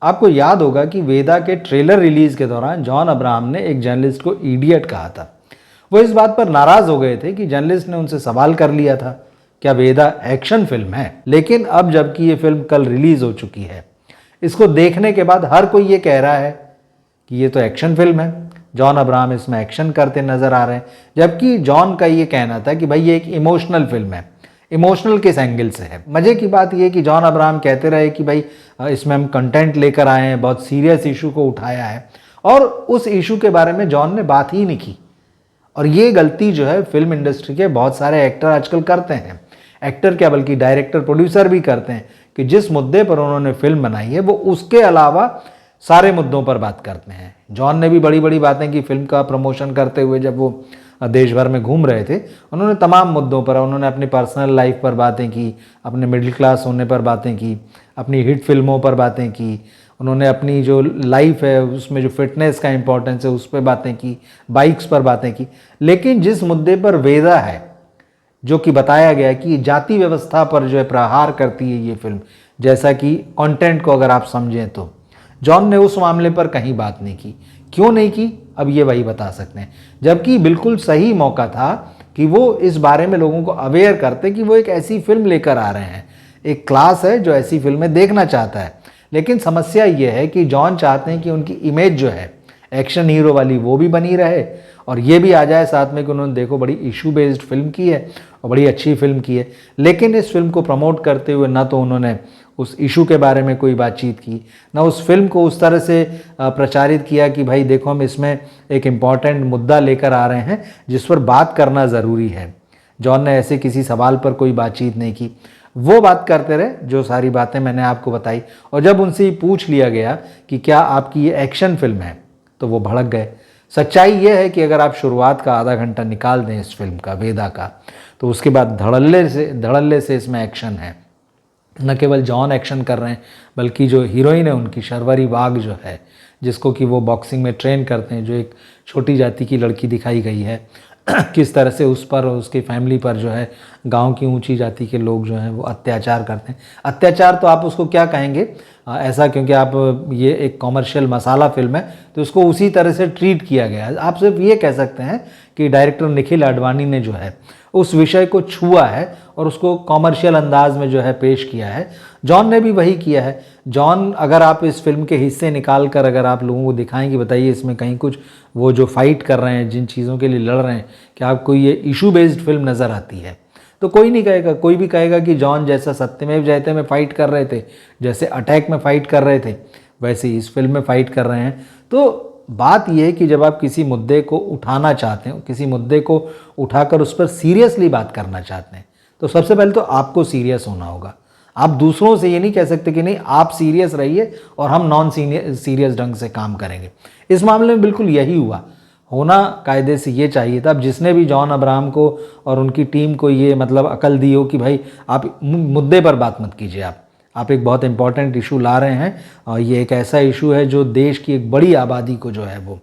आपको याद होगा कि वेदा के ट्रेलर रिलीज के दौरान जॉन अब्राहम ने एक जर्नलिस्ट को इडियट कहा था। वो इस बात पर नाराज हो गए थे कि जर्नलिस्ट ने उनसे सवाल कर लिया था, क्या वेदा एक्शन फिल्म है? लेकिन अब जबकि ये फिल्म कल रिलीज हो चुकी है, इसको देखने के बाद हर कोई ये कह रहा है कि ये तो एक्शन फिल्म है, जॉन अब्राहम इसमें एक्शन करते नजर आ रहे हैं। जबकि जॉन का ये कहना था कि भाई ये एक इमोशनल फिल्म है। इमोशनल किस एंगल से है? मजे की बात यह कि जॉन अब्राहम कहते रहे कि भाई इसमें हम कंटेंट लेकर आए हैं, बहुत सीरियस इशू को उठाया है, और उस इशू के बारे में जॉन ने बात ही नहीं की। और ये गलती जो है फिल्म इंडस्ट्री के बहुत सारे एक्टर आजकल करते हैं। एक्टर क्या बल्कि डायरेक्टर प्रोड्यूसर भी करते हैं कि जिस मुद्दे पर उन्होंने फिल्म बनाई है वो उसके अलावा सारे मुद्दों पर बात करते हैं। जॉन ने भी बड़ी बड़ी बातें की फिल्म का प्रमोशन करते हुए। जब वो देश भर में घूम रहे थे, उन्होंने तमाम मुद्दों पर, उन्होंने अपनी पर्सनल लाइफ पर बातें की, अपने मिडिल क्लास होने पर बातें की, अपनी हिट फिल्मों पर बातें की, उन्होंने अपनी जो लाइफ है उसमें जो फिटनेस का इंपॉर्टेंस है उस पर बातें की, बाइक्स पर बातें की। लेकिन जिस मुद्दे पर वेदा है, जो कि बताया गया कि जाति व्यवस्था पर जो है प्रहार करती है ये फिल्म, जैसा कि कंटेंट को अगर आप समझें तो जॉन ने उस मामले पर कहीं बात नहीं की। क्यों नहीं की, अब ये वही बता सकते हैं। जबकि बिल्कुल सही मौका था कि वो इस बारे में लोगों को अवेयर करते कि वो एक ऐसी फिल्म लेकर आ रहे हैं, एक क्लास है जो ऐसी फिल्में देखना चाहता है। लेकिन समस्या ये है कि जॉन चाहते हैं कि उनकी इमेज जो है एक्शन हीरो वाली वो भी बनी रहे, और ये भी आ जाए साथ में कि उन्होंने देखो बड़ी इशू बेस्ड फिल्म की है और बड़ी अच्छी फिल्म की है। लेकिन इस फिल्म को प्रमोट करते हुए ना तो उन्होंने उस इशू के बारे में कोई बातचीत की, ना उस फिल्म को उस तरह से प्रचारित किया कि भाई देखो हम इसमें एक इम्पॉर्टेंट मुद्दा लेकर आ रहे हैं जिस पर बात करना ज़रूरी है। जॉन ने ऐसे किसी सवाल पर कोई बातचीत नहीं की। वो बात करते रहे जो सारी बातें मैंने आपको बताई। और जब उनसे पूछ लिया गया कि क्या आपकी ये एक्शन फिल्म है, तो वो भड़क गए। सच्चाई ये है कि अगर आप शुरुआत का आधा घंटा निकाल दें इस फिल्म का, वेदा का, तो उसके बाद धड़ल्ले से इसमें एक्शन है। न केवल जॉन एक्शन कर रहे हैं, बल्कि जो हीरोइन है उनकी शर्वरी बाग जो है, जिसको कि वो बॉक्सिंग में ट्रेन करते हैं, जो एक छोटी जाति की लड़की दिखाई गई है, किस तरह से उस पर और उसकी फैमिली पर जो है गांव की ऊंची जाति के लोग जो हैं वो अत्याचार करते हैं। अत्याचार तो आप उसको क्या कहेंगे, ऐसा क्योंकि आप ये एक कॉमर्शियल मसाला फिल्म है तो उसको उसी तरह से ट्रीट किया गया है। आप सिर्फ ये कह सकते हैं कि डायरेक्टर निखिल आडवाणी ने जो है उस विषय को छुआ है और उसको कॉमर्शियल अंदाज में जो है पेश किया है। जॉन ने भी वही किया है। जॉन, अगर आप इस फिल्म के हिस्से निकाल कर अगर आप लोगों को दिखाएंगे, बताइए इसमें कहीं कुछ वो जो फाइट कर रहे हैं, जिन चीज़ों के लिए लड़ रहे हैं, क्या आपको ये इशू बेस्ड फिल्म नज़र आती है? तो कोई नहीं कहेगा। कोई भी कहेगा कि जॉन जैसा सत्यमेव जयते में फ़ाइट कर रहे थे, जैसे अटैक में फ़ाइट कर रहे थे, वैसे ही इस फिल्म में फ़ाइट कर रहे हैं। तो बात यह है कि जब आप किसी मुद्दे को उठाना चाहते हो, किसी मुद्दे को उठाकर उस पर सीरियसली बात करना चाहते हैं, तो सबसे पहले तो आपको सीरियस होना होगा। आप दूसरों से ये नहीं कह सकते कि नहीं आप सीरियस रहिए और हम नॉन सीरियस ढंग से काम करेंगे। इस मामले में बिल्कुल यही हुआ। होना कायदे से ये चाहिए था। अब जिसने भी जॉन अब्राहम को और उनकी टीम को ये मतलब अकल दी हो कि भाई आप मुद्दे पर बात मत कीजिए, आप एक बहुत इंपॉर्टेंट इशू ला रहे हैं और ये एक ऐसा इशू है जो देश की एक बड़ी आबादी को जो है वो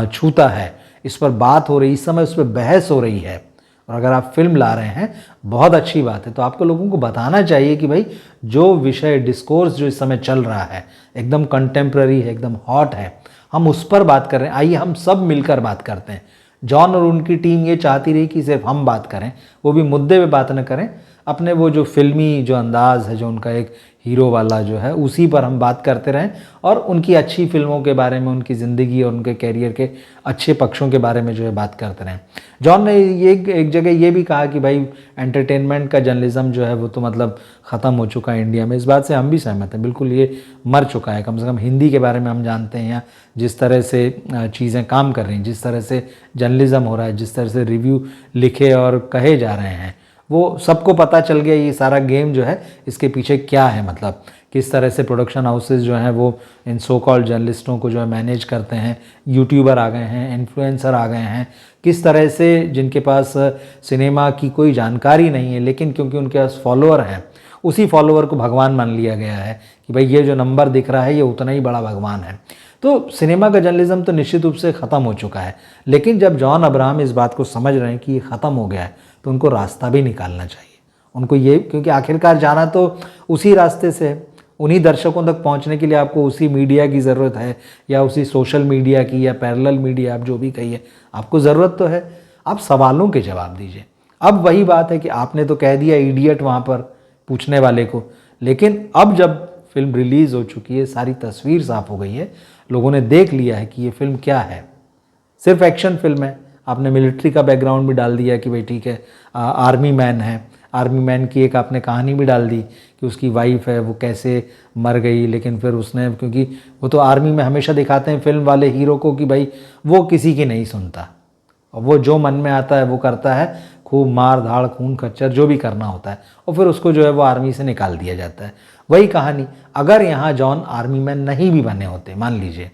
छूता है, इस पर बात हो रही, इस समय उस पर बहस हो रही है, और अगर आप फिल्म ला रहे हैं बहुत अच्छी बात है। तो आपको लोगों को बताना चाहिए कि भाई जो विषय डिस्कोर्स जो इस समय चल रहा है एकदम कंटेम्प्रेरी है, एकदम हॉट है, हम उस पर बात कर रहे हैं, आइए हम सब मिलकर बात करते हैं। जॉन और उनकी टीम ये चाहती रही कि सिर्फ हम बात करें, वो भी मुद्दे पे बात न करें, अपने वो जो फिल्मी जो अंदाज़ है, जो उनका एक हीरो वाला जो है, उसी पर हम बात करते रहें और उनकी अच्छी फिल्मों के बारे में, उनकी ज़िंदगी और उनके कैरियर के अच्छे पक्षों के बारे में जो है बात करते रहें। जॉन ने ये एक जगह ये भी कहा कि भाई एंटरटेनमेंट का जर्नलिज्म जो है वो तो मतलब ख़त्म हो चुका है इंडिया में। इस बात से हम भी सहमत हैं, बिल्कुल ये मर चुका है। कम से कम हिंदी के बारे में हम जानते हैं, या जिस तरह से चीज़ें काम कर रही हैं, जिस तरह से जर्नलिज्म हो रहा है, जिस तरह से रिव्यू लिखे और कहे जा रहे हैं, वो सबको पता चल गया ये सारा गेम जो है इसके पीछे क्या है, मतलब किस तरह से प्रोडक्शन हाउसेस जो हैं वो इन सो कॉल्ड जर्नलिस्टों को जो है मैनेज करते हैं। यूट्यूबर आ गए हैं, इन्फ्लुएंसर आ गए हैं, किस तरह से जिनके पास सिनेमा की कोई जानकारी नहीं है, लेकिन क्योंकि उनके पास फॉलोअर हैं, उसी फॉलोअर को भगवान मान लिया गया है कि भाई ये जो नंबर दिख रहा है ये उतना ही बड़ा भगवान है। तो सिनेमा का जर्नलिज्म तो निश्चित रूप से ख़त्म हो चुका है। लेकिन जब जॉन अब्राहम इस बात को समझ रहे हैं कि ये ख़त्म हो गया है, तो उनको रास्ता भी निकालना चाहिए उनको ये, क्योंकि आखिरकार जाना तो उसी रास्ते से है। उन्हीं दर्शकों तक पहुंचने के लिए आपको उसी मीडिया की ज़रूरत है, या उसी सोशल मीडिया की, या पैरेलल मीडिया, आप जो भी कहिए, आपको ज़रूरत तो है। आप सवालों के जवाब दीजिए। अब वही बात है कि आपने तो कह दिया इडियट वहाँ पर पूछने वाले को, लेकिन अब जब फिल्म रिलीज़ हो चुकी है, सारी तस्वीर साफ हो गई है, लोगों ने देख लिया है कि ये फिल्म क्या है। सिर्फ एक्शन फिल्म है। आपने मिलिट्री का बैकग्राउंड भी डाल दिया कि भाई ठीक है, आर्मी मैन है, आर्मी मैन की एक आपने कहानी भी डाल दी कि उसकी वाइफ है वो कैसे मर गई, लेकिन फिर उसने, क्योंकि वो तो आर्मी में हमेशा दिखाते हैं फिल्म वाले हीरो को कि भाई वो किसी की नहीं सुनता, और वो जो मन में आता है वो करता है, खूब मार धाड़ खून खच्चर जो भी करना होता है, और फिर उसको जो है वो आर्मी से निकाल दिया जाता है। वही कहानी अगर यहाँ जॉन आर्मी मैन नहीं भी बने होते मान लीजिए,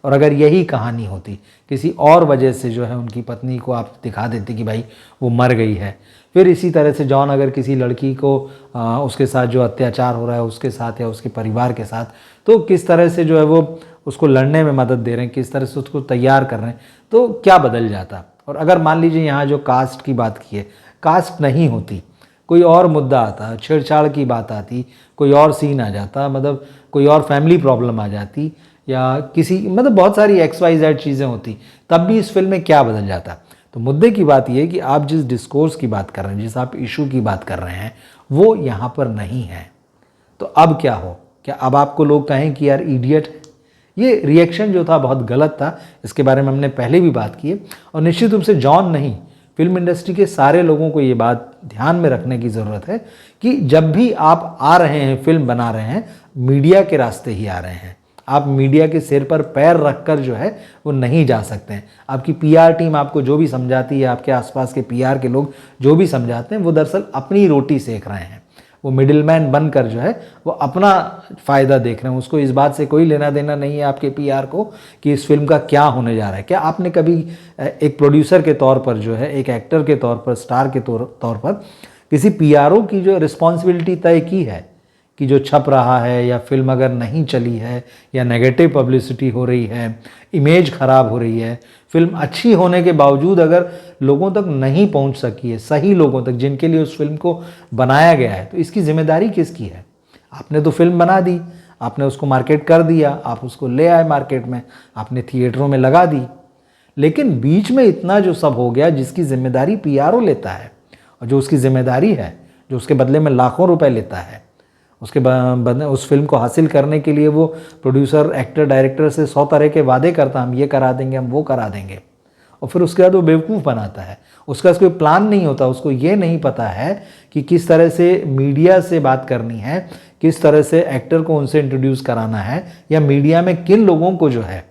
और अगर यही कहानी होती, किसी और वजह से जो है उनकी पत्नी को आप दिखा देते कि भाई वो मर गई है, फिर इसी तरह से जॉन अगर किसी लड़की को उसके साथ जो अत्याचार हो रहा है उसके साथ या उसके परिवार के साथ, तो किस तरह से जो है वो उसको लड़ने में मदद दे रहे हैं, किस तरह से उसको तैयार कर रहे हैं, तो क्या बदल जाता। और अगर मान लीजिए यहाँ जो कास्ट की बात की है, कास्ट नहीं होती, कोई और मुद्दा आता, छेड़छाड़ की बात आती, कोई और सीन आ जाता, मतलब कोई और फैमिली प्रॉब्लम आ जाती, या किसी मतलब बहुत सारी XYZ चीज़ें होती, तब भी इस फिल्म में क्या बदल जाता। तो मुद्दे की बात यह है कि आप जिस डिस्कोर्स की बात कर रहे हैं, जिस आप इशू की बात कर रहे हैं, वो यहाँ पर नहीं है। तो अब क्या हो, क्या अब आपको लोग कहें कि यार इडियट है? ये रिएक्शन जो था बहुत गलत था, इसके बारे में हमने पहले भी बात की है। और निश्चित रूप से जॉन नहीं, फिल्म इंडस्ट्री के सारे लोगों को ये बात ध्यान में रखने की ज़रूरत है कि जब भी आप आ रहे हैं, फिल्म बना रहे हैं, मीडिया के रास्ते ही आ रहे हैं। आप मीडिया के सिर पर पैर रखकर जो है वो नहीं जा सकते हैं। आपकी PR टीम आपको जो भी समझाती है, आपके आसपास के PR के लोग जो भी समझाते हैं, वो दरअसल अपनी रोटी सेक रहे हैं। वो मिडिलमैन बनकर जो है वो अपना फ़ायदा देख रहे हैं। उसको इस बात से कोई लेना देना नहीं है आपके PR को कि इस फिल्म का क्या होने जा रहा है। क्या आपने कभी एक प्रोड्यूसर के तौर पर जो है, एक एक्टर के तौर पर, स्टार के तौर पर किसी PRO की जो रिस्पॉन्सिबिलिटी तय की है कि जो छप रहा है, या फिल्म अगर नहीं चली है, या नेगेटिव पब्लिसिटी हो रही है, इमेज ख़राब हो रही है, फिल्म अच्छी होने के बावजूद अगर लोगों तक नहीं पहुंच सकी है, सही लोगों तक जिनके लिए उस फिल्म को बनाया गया है, तो इसकी जिम्मेदारी किसकी है? आपने तो फिल्म बना दी, आपने उसको मार्केट कर दिया, आप उसको ले आए मार्केट में, आपने थिएटरों में लगा दी, लेकिन बीच में इतना जो सब हो गया जिसकी जिम्मेदारी PRO लेता है, और जो उसकी जिम्मेदारी है, जो उसके बदले में लाखों रुपए लेता है, उसके उस फिल्म को हासिल करने के लिए वो प्रोड्यूसर, एक्टर, डायरेक्टर से 100 तरह के वादे करता, हम ये करा देंगे, हम वो करा देंगे, और फिर उसके बाद वो बेवकूफ़ बनाता है। उसका कोई प्लान नहीं होता, उसको ये नहीं पता है कि किस तरह से मीडिया से बात करनी है, किस तरह से एक्टर को उनसे इंट्रोड्यूस कराना है, या मीडिया में किन लोगों को जो है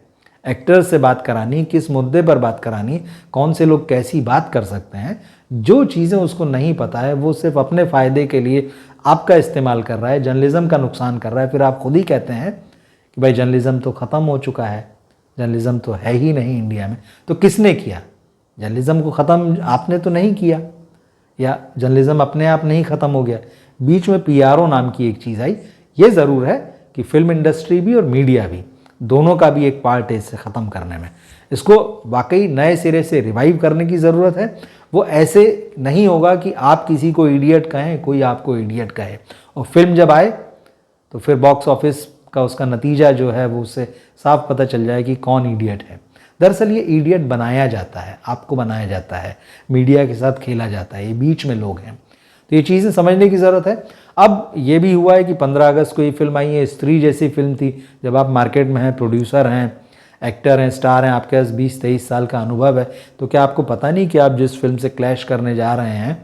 एक्टर से बात करानी, किस मुद्दे पर बात करानी, कौन से लोग कैसी बात कर सकते हैं। जो चीज़ें उसको नहीं पता है, वो सिर्फ अपने फ़ायदे के लिए आपका इस्तेमाल कर रहा है, जर्नलिज्म का नुकसान कर रहा है। फिर आप खुद ही कहते हैं कि भाई जर्नलिज्म तो ख़त्म हो चुका है, जर्नलिज्म तो है ही नहीं इंडिया में। तो किसने किया? जर्नलिज्म को ख़त्म आपने तो नहीं किया, या जर्नलिज्म अपने आप नहीं ख़त्म हो गया। बीच में PRO नाम की एक चीज़ आई। ये ज़रूर है कि फिल्म इंडस्ट्री भी और मीडिया भी, दोनों का भी एक पार्ट है इसे ख़त्म करने में। इसको वाकई नए सिरे से रिवाइव करने की ज़रूरत है। वो ऐसे नहीं होगा कि आप किसी को इडियट कहें, कोई आपको इडियट कहे, और फिल्म जब आए तो फिर बॉक्स ऑफिस का उसका नतीजा जो है वो उससे साफ पता चल जाए कि कौन इडियट है। दरअसल ये इडियट बनाया जाता है, आपको बनाया जाता है, मीडिया के साथ खेला जाता है, ये बीच में लोग हैं। तो ये चीज़ें समझने की ज़रूरत है। अब ये भी हुआ है कि 15 अगस्त को ये फिल्म आई है, स्त्री जैसी फिल्म थी। जब आप मार्केट में हैं, प्रोड्यूसर हैं, एक्टर हैं, स्टार हैं, आपके पास 20-23 साल का अनुभव है, तो क्या आपको पता नहीं कि आप जिस फिल्म से क्लैश करने जा रहे हैं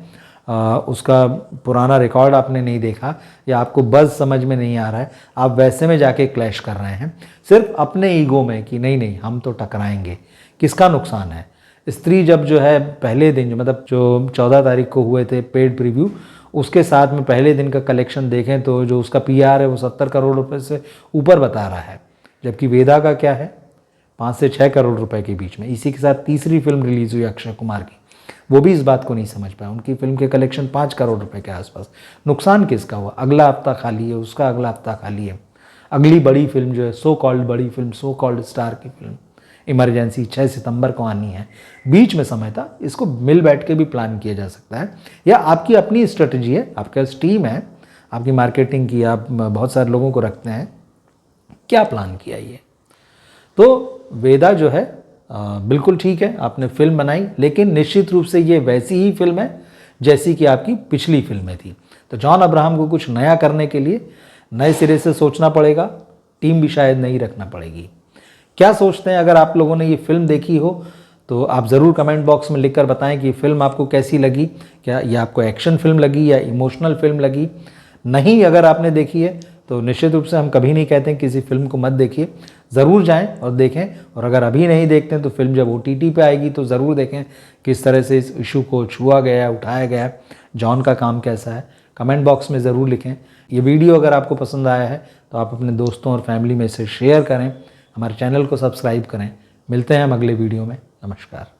उसका पुराना रिकॉर्ड आपने नहीं देखा, या आपको बज़ समझ में नहीं आ रहा है, आप वैसे में जाके क्लैश कर रहे हैं सिर्फ अपने ईगो में कि नहीं नहीं हम तो टकराएंगे। किसका नुकसान है? स्त्री जब जो है पहले दिन जो 14 तारीख को हुए थे पेड प्रीव्यू, उसके साथ में पहले दिन का कलेक्शन देखें तो जो उसका PR है वो 70 करोड़ रुपए से ऊपर बता रहा है, जबकि वेदा का क्या है 5 से 6 करोड़ रुपए के बीच में। इसी के साथ तीसरी फिल्म रिलीज हुई अक्षय कुमार की, वो भी इस बात को नहीं समझ पाया। उनकी फिल्म के कलेक्शन 5 करोड़ रुपए के आसपास। नुकसान किसका हुआ? अगला हफ्ता खाली है, उसका अगला हफ्ता खाली है। अगली बड़ी फिल्म जो है सो कॉल्ड बड़ी फिल्म, सो कॉल्ड स्टार की फिल्म इमरजेंसी 6 सितंबर को आनी है। बीच में समय था, इसको मिल बैठ के भी प्लान किया जा सकता है, या आपकी अपनी स्ट्रेटजी है, आपके पास टीम है, आपकी मार्केटिंग की, आप बहुत सारे लोगों को रखते हैं, क्या प्लान किया ये? तो वेदा जो है बिल्कुल ठीक है, आपने फिल्म बनाई, लेकिन निश्चित रूप से ये वैसी ही फिल्म है जैसी कि आपकी पिछली फिल्में थी। तो जॉन अब्राहम को कुछ नया करने के लिए नए सिरे से सोचना पड़ेगा, टीम भी शायद नहीं रखना पड़ेगी। क्या सोचते हैं? अगर आप लोगों ने ये फिल्म देखी हो तो आप ज़रूर कमेंट बॉक्स में लिखकर बताएं कि फिल्म आपको कैसी लगी। क्या ये आपको एक्शन फिल्म लगी या इमोशनल फिल्म लगी? नहीं, अगर आपने देखी है तो निश्चित रूप से हम कभी नहीं कहते हैं किसी फिल्म को मत देखिए, ज़रूर जाएं और देखें। और अगर अभी नहीं देखते हैं तो फिल्म जब OTT पे आएगी तो ज़रूर देखें किस तरह से इस इशू को छुआ गया, उठाया गया, जॉन का काम कैसा है। कमेंट बॉक्स में ज़रूर लिखें। ये वीडियो अगर आपको पसंद आया है तो आप अपने दोस्तों और फैमिली में इसे शेयर करें, हमारे चैनल को सब्सक्राइब करें। मिलते हैं हम अगले वीडियो में। नमस्कार।